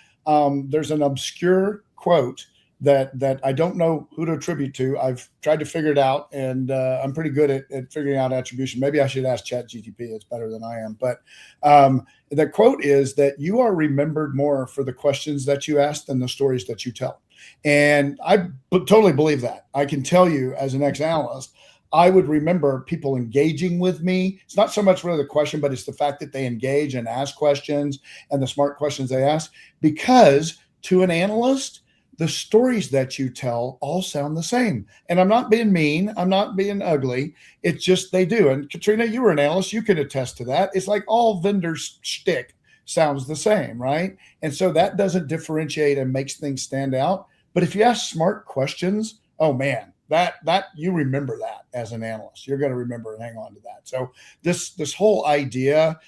there's an obscure quote that I don't know who to attribute to. I've tried to figure it out, and I'm pretty good at figuring out attribution. Maybe I should ask ChatGPT. It's better than I am. But the quote is that you are remembered more for the questions that you ask than the stories that you tell. And I totally believe that. I can tell you, as an ex-analyst, I would remember people engaging with me. It's not so much really the question, but it's the fact that they engage and ask questions and the smart questions they ask. Because to an analyst, the stories that you tell all sound the same. And I'm not being mean. I'm not being ugly. It's just they do. And Katrina, you were an analyst. You can attest to that. It's like all vendors' shtick sounds the same, right? And so that doesn't differentiate and makes things stand out. But if you ask smart questions, oh man, that you remember that as an analyst. You're going to remember and hang on to that. So this whole idea,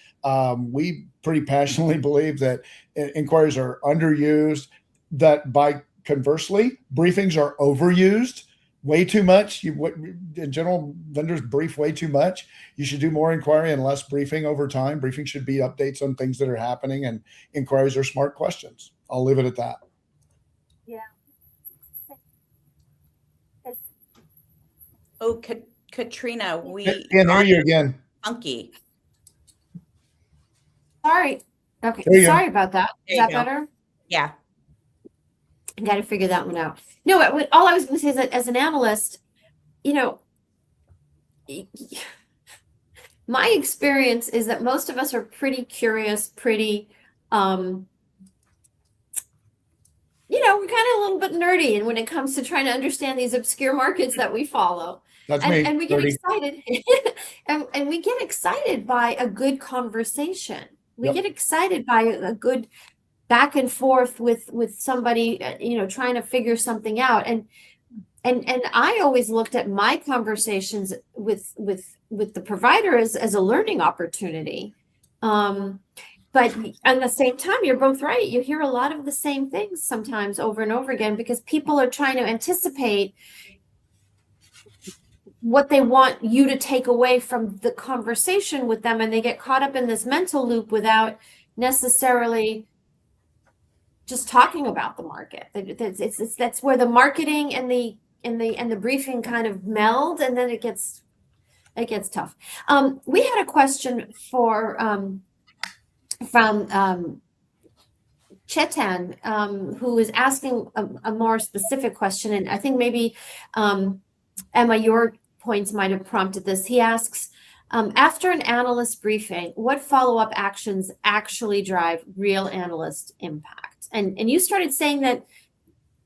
we pretty passionately believe that inquiries are underused, that by conversely, briefings are overused way too much. In general, vendors brief way too much. You should do more inquiry and less briefing over time. Briefing should be updates on things that are happening, and inquiries are smart questions. I'll leave it at that. Yeah. Oh, Katrina, we Can't hear you again. funky. Sorry. Okay. There you go. Sorry about that. Is There you that go. better? Yeah. I got to figure that one out. No, all I was going to say is that as an analyst, my experience is that most of us are pretty curious, pretty, we're kind of a little bit nerdy. And when it comes to trying to understand these obscure markets that we follow, That's me. and we get 30. excited, and we get excited by a good conversation. We Yep. get excited by a good back and forth with somebody, trying to figure something out. And I always looked at my conversations with the provider as a learning opportunity. But at the same time, you're both right. You hear a lot of the same things sometimes over and over again, because people are trying to anticipate what they want you to take away from the conversation with them, and they get caught up in this mental loop without necessarily just talking about the market. That's where the marketing and the briefing kind of meld, and then it gets tough. We had a question from Chetan, who is asking a more specific question, and I think maybe Emma, your points might have prompted this. He asks, after an analyst briefing, what follow-up actions actually drive real analyst impact? And you started saying that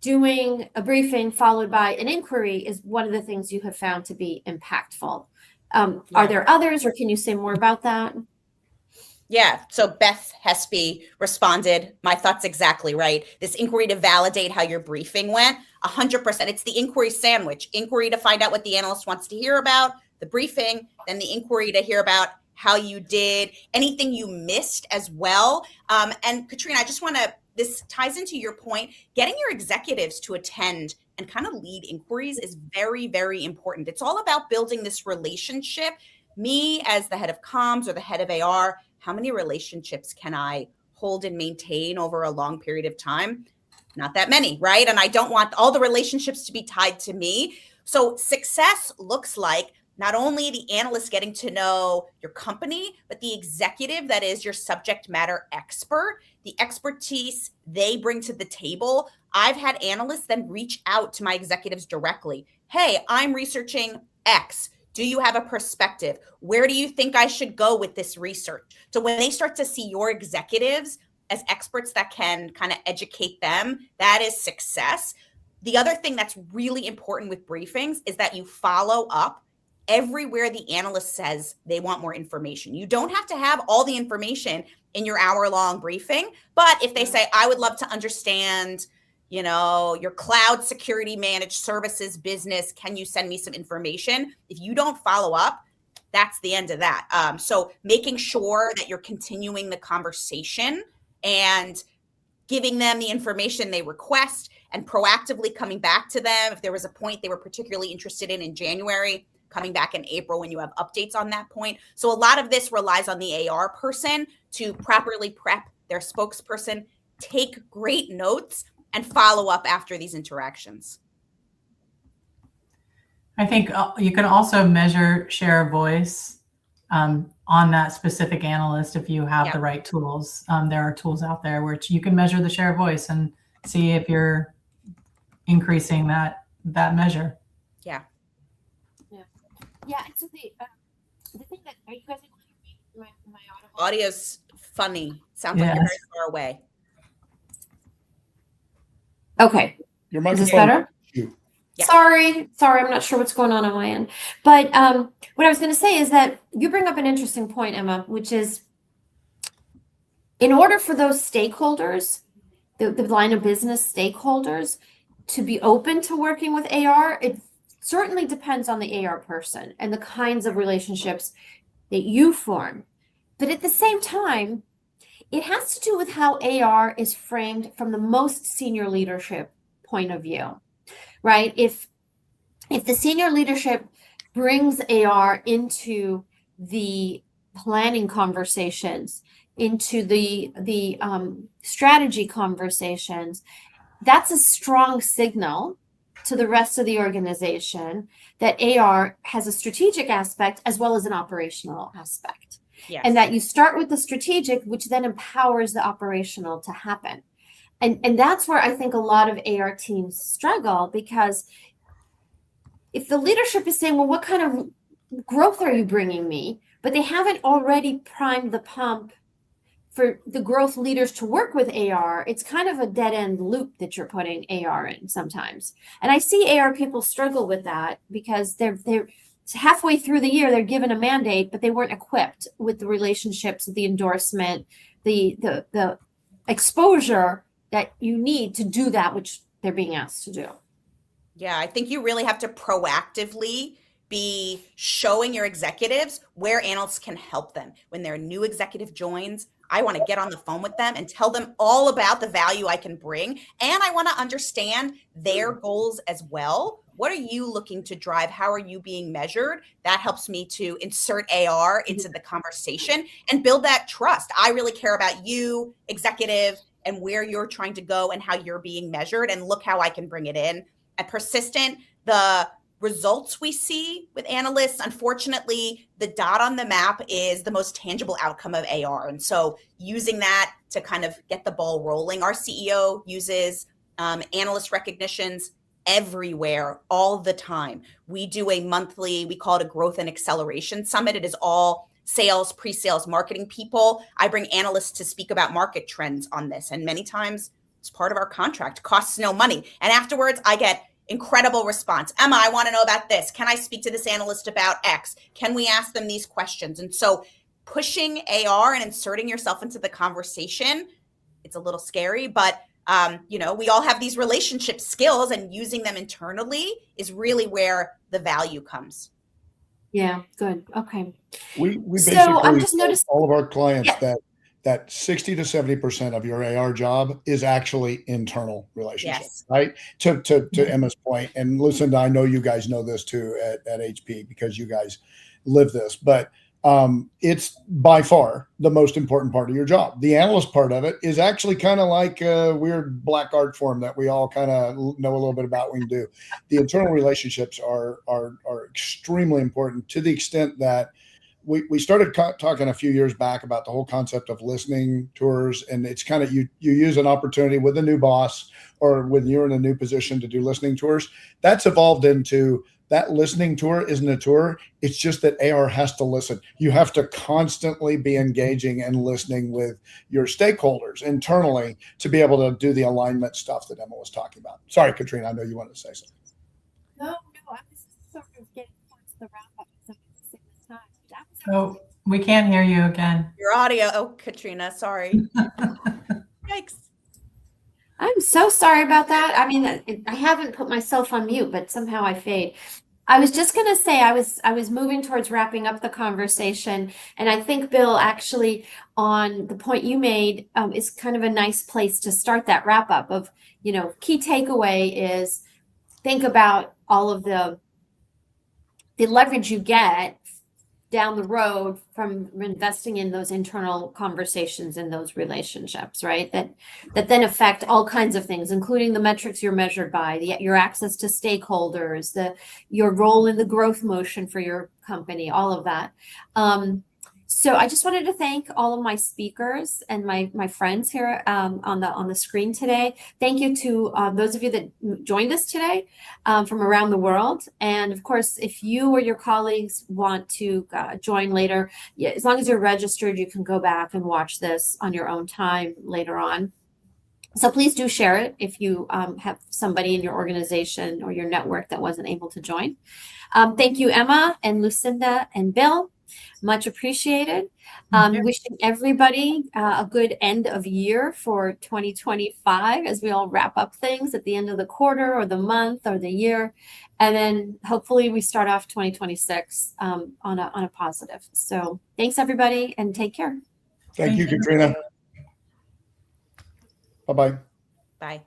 doing a briefing followed by an inquiry is one of the things you have found to be impactful. Are there others, or can you say more about that? Yeah. So Beth Hespy responded, my thoughts exactly right. This inquiry to validate how your briefing went, 100%. It's the inquiry sandwich. Inquiry to find out what the analyst wants to hear about, the briefing, then the inquiry to hear about how you did, anything you missed as well. And Katrina, I just want to, this ties into your point, getting your executives to attend and kind of lead inquiries is very, very important. It's all about building this relationship. Me as the head of comms or the head of AR, how many relationships can I hold and maintain over a long period of time? Not that many, right? And I don't want all the relationships to be tied to me. So success looks like not only the analyst getting to know your company, but the executive that is your subject matter expert, the expertise they bring to the table. I've had analysts then reach out to my executives directly. Hey, I'm researching X. Do you have a perspective? Where do you think I should go with this research? So when they start to see your executives as experts that can kind of educate them, that is success. The other thing that's really important with briefings is that you follow up everywhere the analyst says they want more information. You don't have to have all the information in your hour-long briefing, but if they say, I would love to understand, your cloud security managed services business, can you send me some information? If you don't follow up, that's the end of that. So making sure that you're continuing the conversation and giving them the information they request and proactively coming back to them. If there was a point they were particularly interested in January, coming back in April when you have updates on that point. So a lot of this relies on the AR person to properly prep their spokesperson, take great notes, and follow up after these interactions. I think you can also measure share of voice on that specific analyst if you have the right tools. There are tools out there which you can measure the share of voice and see if you're increasing that measure. Yeah, and so the thing that, are you guys able to hear me? My audible? Audio's funny. Sounds like you're very far away. Okay. Your Is microphone. this better? You. Yeah. Sorry, I'm not sure what's going on my end. But what I was going to say is that you bring up an interesting point, Emma, which is in order for those stakeholders, the line of business stakeholders, to be open to working with AR, it certainly depends on the AR person and the kinds of relationships that you form. But at the same time, it has to do with how AR is framed from the most senior leadership point of view, right? If the senior leadership brings AR into the planning conversations, into the strategy conversations, that's a strong signal to the rest of the organization that AR has a strategic aspect as well as an operational aspect. Yes. And that you start with the strategic, which then empowers the operational to happen. And that's where I think a lot of AR teams struggle, because if the leadership is saying, well, what kind of growth are you bringing me? But they haven't already primed the pump for the growth leaders to work with AR, it's kind of a dead end loop that you're putting AR in sometimes. And I see AR people struggle with that because they're halfway through the year, they're given a mandate, but they weren't equipped with the relationships, the endorsement, the exposure that you need to do that which they're being asked to do. Yeah, I think you really have to proactively be showing your executives where analysts can help them. When their new executive joins, I want to get on the phone with them and tell them all about the value I can bring. And I want to understand their goals as well. What are you looking to drive? How are you being measured? That helps me to insert AR into the conversation and build that trust. I really care about you, executive, and where you're trying to go and how you're being measured. And look how I can bring it in. At Persistent, the results we see with analysts, unfortunately, the dot on the map is the most tangible outcome of AR. And so using that to kind of get the ball rolling, our CEO uses analyst recognitions everywhere, all the time. We do a monthly, we call it a growth and acceleration summit. It is all sales, pre-sales, marketing people. I bring analysts to speak about market trends on this. And many times it's part of our contract, costs no money. And afterwards I get incredible response. Emma, I want to know about this. Can I speak to this analyst about X? Can we ask them these questions? And so pushing AR and inserting yourself into the conversation, it's a little scary, but we all have these relationship skills, and using them internally is really where the value comes. Yeah, good. Okay. We So basically I'm just tell noticing. all of our clients Yeah. that 60 to 70% of your AR job is actually internal relationships, Yes. right? To Emma's point, and Lucinda, I know you guys know this too at HP because you guys live this, but it's by far the most important part of your job. The analyst part of it is actually kind of like a weird black art form that we all kind of know a little bit about when we do. The internal relationships are extremely important, to the extent that we started talking a few years back about the whole concept of listening tours. And it's kind of, you use an opportunity with a new boss or when you're in a new position to do listening tours. That's evolved into that listening tour isn't a tour. It's just that AR has to listen. You have to constantly be engaging and listening with your stakeholders internally to be able to do the alignment stuff that Emma was talking about. Sorry, Katrina, I know you wanted to say something. No, I was sort of getting towards the wrap up. Oh, we can't hear you again. Your audio. Oh, Katrina, sorry. Yikes. I'm so sorry about that. I mean, I haven't put myself on mute, but somehow I fade. I was just going to say I was moving towards wrapping up the conversation, and I think Bill, actually, on the point you made, is kind of a nice place to start that wrap up of, key takeaway is think about all of the leverage you get down the road from investing in those internal conversations and those relationships, right? That then affect all kinds of things, including the metrics you're measured by, your access to stakeholders, your role in the growth motion for your company, all of that. So I just wanted to thank all of my speakers and my friends here on the screen today. Thank you to those of you that joined us today from around the world. And of course, if you or your colleagues want to join later, as long as you're registered, you can go back and watch this on your own time later on. So please do share it if you have somebody in your organization or your network that wasn't able to join. Thank you, Emma and Lucinda and Bill. Much appreciated. Wishing everybody a good end of year for 2025 as we all wrap up things at the end of the quarter or the month or the year. And then hopefully we start off 2026 on a positive. So thanks, everybody, and take care. Thank you, Katrina. Bye-bye. Bye.